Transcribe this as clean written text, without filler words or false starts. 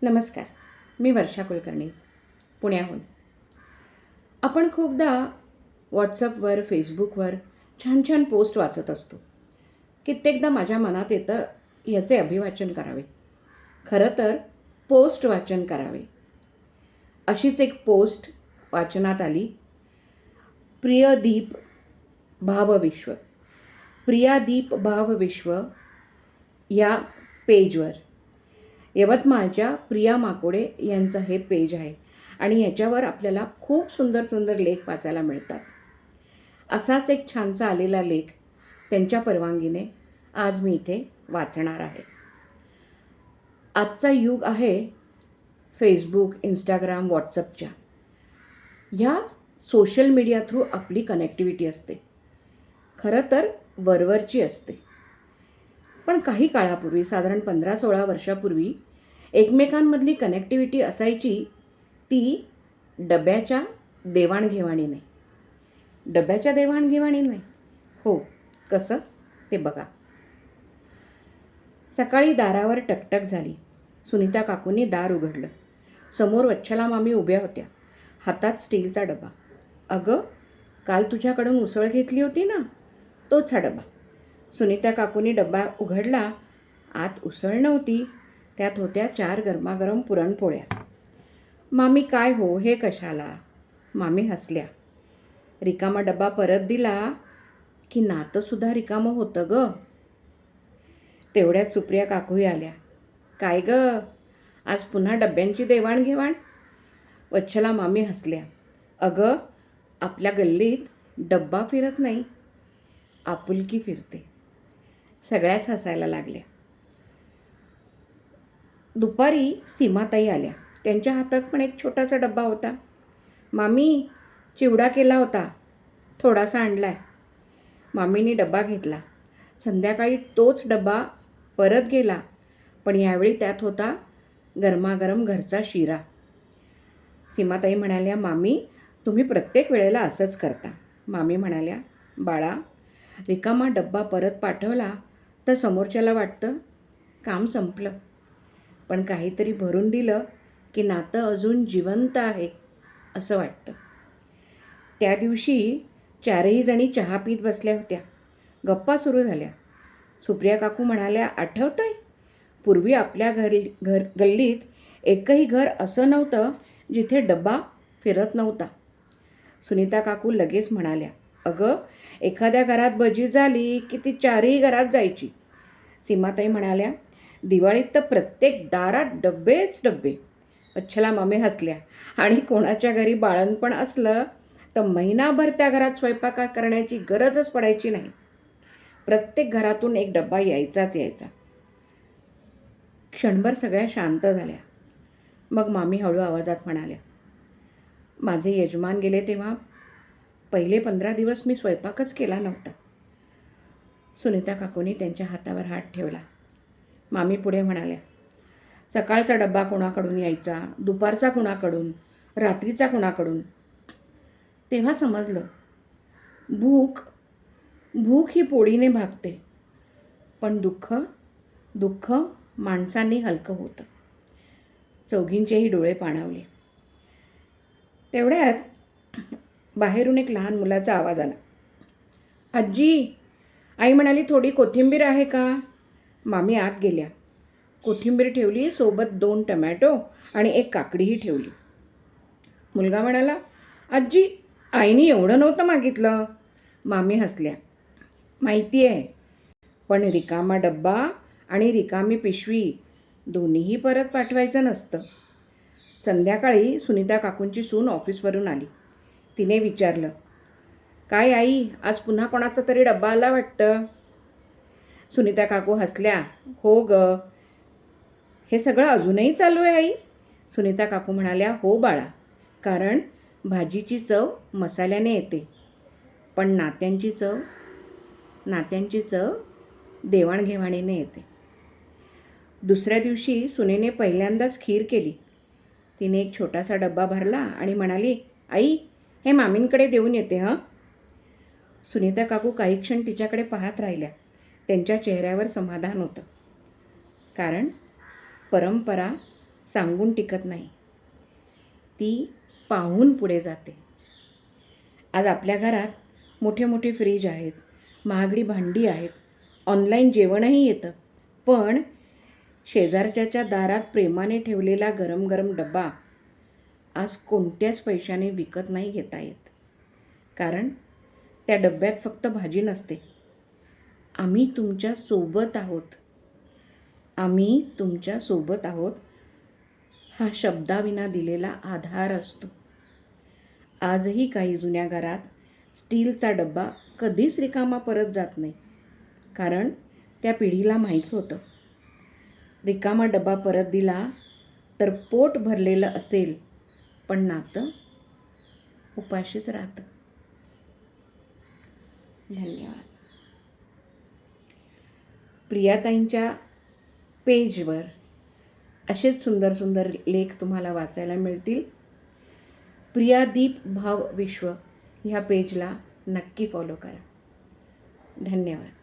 नमस्कार. मी वर्षा कुलकर्णी पुण्याहून. आपण खूपदा व्हॉट्सअपवर फेसबुकवर छान छान पोस्ट वाचत असतो. कित्येकदा माझ्या मनात येतं याचे अभिवाचन करावे. खरं तर पोस्ट वाचन करावे. अशीच एक पोस्ट वाचनात आली. प्रियदीप भावविश्व, प्रियादीप भावविश्व या पेजवर यवतमाळच्या प्रिया माकोडे यांचं हे पेज आहे आणि ह्याच्यावर आपल्याला खूप सुंदर सुंदर लेख वाचायला मिळतात. असाच एक छानसा आलेला लेख त्यांच्या परवानगीने आज मी इथे वाचणार आहे. आजचा युग आहे फेसबुक, इंस्टाग्राम, व्हॉट्सअपच्या. ह्या सोशल मीडिया थ्रू आपली कनेक्टिव्हिटी असते. खरं तर वरवरची असते. पण काही काळापूर्वी, साधारण 15-16 वर्षापूर्वी एकमेकांमधली कनेक्टिव्हिटी असायची ती डब्याच्या देवाणघेवाणीने. डब्याच्या देवाणघेवाणीने? हो. कसं? ते बघा. सकाळी दारावर टकटक झाली. सुनीता काकूंनी दार उघडलं. समोर वच्छला मामी उभ्या होत्या, हातात स्टीलचा डबा. अगं, काल तुझ्याकडून उसळ घेतली होती ना, तोच हा डबा. सुनीता काकूंनी डबा उघडला. आत उसळ नव्हती, त्यात होत्या 4 गरमागरम पुरणपोळ्या. मामी, काय हो, हे कशाला? मामी हसल्या. रिकामा डबा परत दिला की नातंसुद्धा रिकामं होतं गं. तेवढ्यात सुप्रिया काकूही आल्या. काय गं, आज पुन्हा डब्यांची देवाणघेवाण? वच्छला मामी हसल्या. अगं, आपल्या गल्लीत डब्बा फिरत नाही, आपुलकी फिरते. सगळ्याच हसायला लागल्या. दुपारी सीमाताई आल्या. त्यांच्या हातात पण एक छोटासा डब्बा होता. मामी, चिवडा केला होता, थोडासा आणलाय. मामीने डब्बा घेतला. संध्याकाळी तोच डब्बा परत गेला, पण यावेळी त्यात होता गरमागरम घरचा शिरा. सीमाताई म्हणाल्या, मामी, तुम्ही प्रत्येक वेळेला असंच करता. मामी म्हणाल्या, बाळा, रिकामा डब्बा परत पाठवला तर समोरच्याला वाटतं काम संपलं. पण काहीतरी भरून दिलं की नातं अजून जिवंत आहे असं वाटतं. त्या दिवशी 4ही जणी चहा पीत बसल्या होत्या. गप्पा सुरू झाल्या. सुप्रिया काकू म्हणाल्या, आठवतंय, पूर्वी आपल्या गल्लीत एकही घर असं नव्हतं जिथे डब्बा फिरत नव्हता. सुनीता काकू लगेच म्हणाल्या, अगं, एखाद्या घरात भजी झाली की ती 4ही घरात जायची. सीमाताई म्हणाल्या, दिवाळीत तर प्रत्येक दारात डब्बेच डब्बे. वच्छला मामी हसल्या. आणि कोणाच्या घरी बाळंतपण असलं तर महिनाभर त्या घरात स्वयंपाक करण्याची गरजच पडायची नाही. प्रत्येक घरातून एक डब्बा यायचाच यायचा. क्षणभर सगळ्या शांत झाल्या. मग मामी हळू आवाजात म्हणाल्या, माझे यजमान गेले तेव्हा पहिले 15 दिवस मी स्वयंपाकच केला नव्हता. सुनीता काकूंनी त्यांच्या हातावर हात ठेवला. मामी पुढे म्हणाल्या, सकाळचा डब्बा कोणाकडून यायचा, दुपारचा कुणाकडून, रात्रीचा कुणाकडून. तेव्हा समजलं, भूक ही पोळीने भागते, पण दुःख माणसांनी हलकं होतं. चौघींचेही डोळे पाणावले. तेवढ्यात बाहेरून एक लहान मुलाचा आवाज आला. आजी, आई म्हणाली, थोडी कोथिंबीर आहे का? मामी आत गेल्या. कोथिंबीर ठेवली, सोबत 2 टमॅटो आणि 1 काकडीही ठेवली. मुलगा म्हणाला, आजी, आईने एवढं नव्हतं मागितलं. मामी हसल्या. माहिती आहे, पण रिकामा डब्बा आणि रिकामी पिशवी दोन्हीही परत पाठवायचं नसतं. संध्याकाळी सुनीता काकूंची सून ऑफिसवरून आली. तिने विचारलं, काय आई, आज पुन्हा कोणाचा तरी डब्बा आला वाटतं? सुनीता काकू हसल्या. हो ग, हे सगळं अजूनही चालू आहे आई? सुनीता काकू म्हणाल्या, हो बाळा, कारण भाजीची चव मसाल्याने येते, पण नात्यांची चव देवाणघेवाणीने येते. दुसऱ्या दिवशी सुनेने पहिल्यांदाच खीर केली. तिने एक छोटासा डब्बा भरला आणि म्हणाली, आई, हे मामींकडे देऊन येते हं. सुनीता काकू काही क्षण तिच्याकडे पाहत राहिल्या. त्यांच्या चेहऱ्यावर समाधान होतं, कारण परंपरा सांगून टिकत नाही, ती पाहून पुढे जाते. आज आपल्या घरात मोठे मोठे फ्रीज आहेत, महागडी भांडी आहेत, ऑनलाईन जेवणही येतं, पण शेजारच्याच्या दारात प्रेमाने ठेवलेला गरम गरम डबा आज कोणत्याच पैशाने विकत नाही घेता येत. कारण त्या डब्यात फक्त भाजी नसते. आम्ही तुमच्या सोबत आहोत, आम्ही तुमच्या सोबत आहोत हा शब्दाविना दिलेला आधार असतो. आजही काही जुन्या घरात स्टीलचा डब्बा कधीच रिकामा परत जात नाही. कारण त्या पिढीला माहीत होतं, रिकामा डबा परत दिला तर पोट भरलेलं असेल, पण नातं उपाशीच राहतं. धन्यवाद. प्रियाताईंच्या पेजवर असेच सुंदर सुंदर लेख तुम्हाला वाचायला मिळतील. प्रियादीप भाव विश्व ह्या पेजला नक्की फॉलो करा. धन्यवाद.